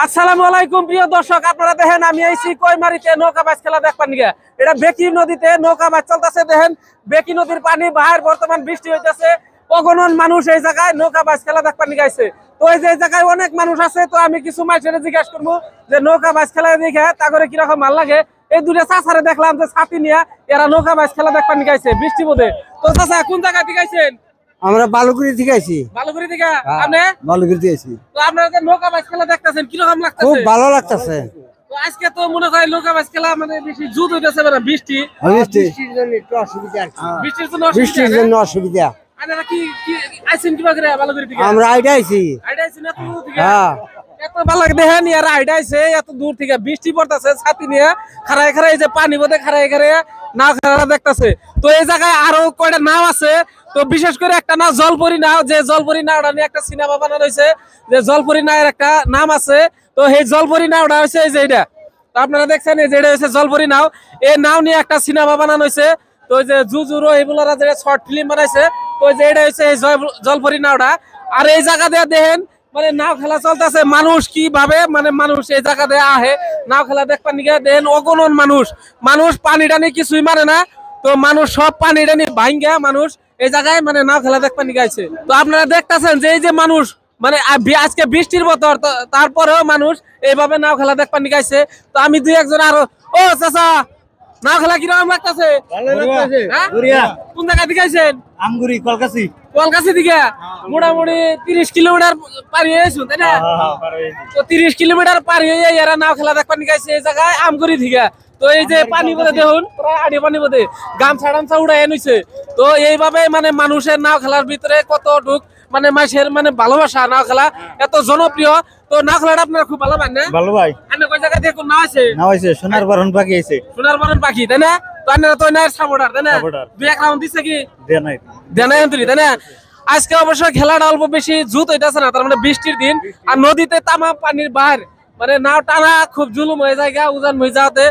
আসসালামু আলাইকুম প্রিয় দর্শক, আপনারা দেখেন আমি আইছি কইমারিতে নৌকা বাইচ খেলা দেখবার নিগে। এটা বেকি নদীতে নৌকা বাইচ চলতেছে। দেখেন বেকি নদীর পানি বাহার, বর্তমান বৃষ্টি হইতেছে। অগণন মানুষ এই জায়গায় নৌকা বাইচ খেলা দেখবার নিগে আইছে। তো এই যে জায়গায় অনেক মানুষ আছে, তো আমি কিছু মানুষের জিজ্ঞাসা করবো যে নৌকা বাইচ খেলা দেখে তাগরে কিরকম ভাল লাগে। এই দুটা চাচারে দেখলাম যে ছাতি নিয়ে এরা নৌকা বাইচ খেলা দেখবার নিগে আইছে বৃষ্টি বোধে। তো চাচা কোন জায়গা থেকে আইছেন? আমরা বালুকুড়ি থেকে আইছি। বালুকুড়ি থেকে? আপনি বালুকুড়ি থেকে আইছি। তো আপনারা যে নৌকা বাইচ খেলা দেখতেছেন কিরকম লাগতেছে? খুব ভালো লাগতেছে। তো আজকে তো মনে হয় নৌকা বাইচ খেলা মানে বেশি জুত হইতেছে না, বৃষ্টি বৃষ্টির জন্য একটু অসুবিধা আর কি। বৃষ্টির জন্য অসুবিধা। আপনারা কি আইছেন কিবা করে বালুকুড়ি থেকে? আমরা আইডা আইছি। আইডা আইছেন এত দূর থেকে? হ্যাঁ, এত ভালো লাগে দেখেন এরা আইডা আইছে এত দূর থেকে, বৃষ্টি পড়তেছে, ছাতি নিয়ে খাড়ায় খাড়ায় যে পানি বোধে খাড়ায় খাড়ায় নাও খেলা দেখতেছে। তো এই জায়গায় আরো কয়টা নাও আছে। তো বিশেষ করে একটা নাও জলপরি নাও, যে জলপরি নাওটা নিয়ে একটা সিনেমা বানানো হয়েছে, যে জলপরি নাওয়ের একটা নাম আছে। তো এই জলপরি নাওটা হচ্ছে এই যে এটা, তো আপনারা দেখছেন এই যে এটা হচ্ছে জলপরি নাও। এই নাও নিয়ে একটা সিনেমা বানানো হয়েছে। তো ওই যে জুজুরো এগুলোরা যে শর্ট ফিল্ম বানাইছে, তো যে এটা হচ্ছে এই জলপরি নাওটা। আর এই জায়গা দিয়ে দেখেন মানে নাও খেলা চলতেছে। মানুষ কিভাবে মানে মানুষ এই জায়গা দিয়ে আহে নাও খেলা দেখবার নিকে। দেখেন অগণন মানুষ পানি টানি কিছুই মারে না। তো মানুষ সব পানি টানি ভাঙ্গা মানুষ এই জায়গায় মানে নাও খেলা দেখবার নিকে আইছে। তো আপনারা দেখতেছেন যে এই যে মানুষ মানে আজকে বৃষ্টির বতর, তারপরেও মানুষ এইভাবে নাও খেলা দেখবার নিকে আইছে। তো আমি দুই একজন আরো, ও চাচা নাও খেলা কিরকম লাগতেছে? কোন জায়গা থেকে আইছেন? আমগুড়ি কলকাছি। কলকাছি থেকে মোটামুটি 30 কিলোমিটার পার হয়ে আইছুন, তাই না? তো 30 কিলোমিটার পার হয়ে এরা নাও খেলা দেখবার নিকে আইছে এই জায়গায় আমগুড়ি থেকে। তো এই যে পানি বোধে দেখুন প্রায় আড়ি পানি বোধে গামছা টামছা উড়াই এনেছে। তো এইভাবে মানে মানুষের নাও খেলার ভিতরে কতটুক মানে মাসের মানে ভালোবাসা, নাও খেলা এত জনপ্রিয়। তো নাও খেলাটা আপনার খুব ভালো পান না? ভালো ভাই। আপনি কই জায়গা থেকে কোন নাও আছে? নাও আছে সোনার বারণ পাখি আছে। সোনার বারণ পাখি, তাই না? তো আপনারা তো নায়ের সাপোর্টার, তাই না? দুই এক রাউন্ড দিচ্ছে কি? দেয় নাই অন্তরি, তাই না? আজকে অবশ্য খেলাটা অল্প বেশি জুত হইতেছে না, তার মানে বৃষ্টির দিন আর নদীতে তামা পানির বাহার, মানে নাও টানা খুব জুলুম হয়ে যায়, উজান হয়ে যাওয়াতে।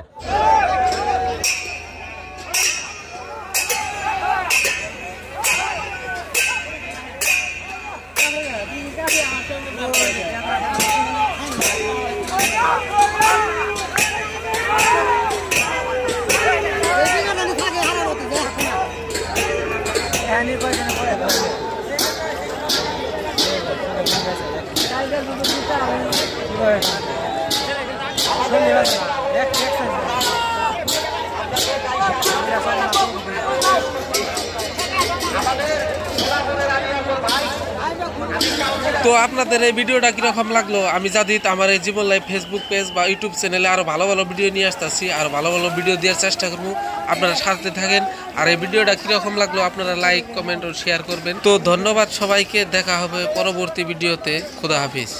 তো আপনাদের এই ভিডিওটা কিরকম লাগলো আমি জানি। আমার এই জীবন লাইফ ফেসবুক পেজ বা ইউটিউব চ্যানেলে আরো ভালো ভালো ভিডিও নিয়ে আসতেছি, আর ভালো ভালো ভিডিও দেওয়ার চেষ্টা করবো। আপনারা সাথে থাকেন। আর এই ভিডিওটা কিরকম লাগলো আপনারা লাইক কমেন্ট ও শেয়ার করবেন। তো ধন্যবাদ সবাইকে, দেখা হবে পরবর্তী ভিডিওতে। খুদা হাফিজ।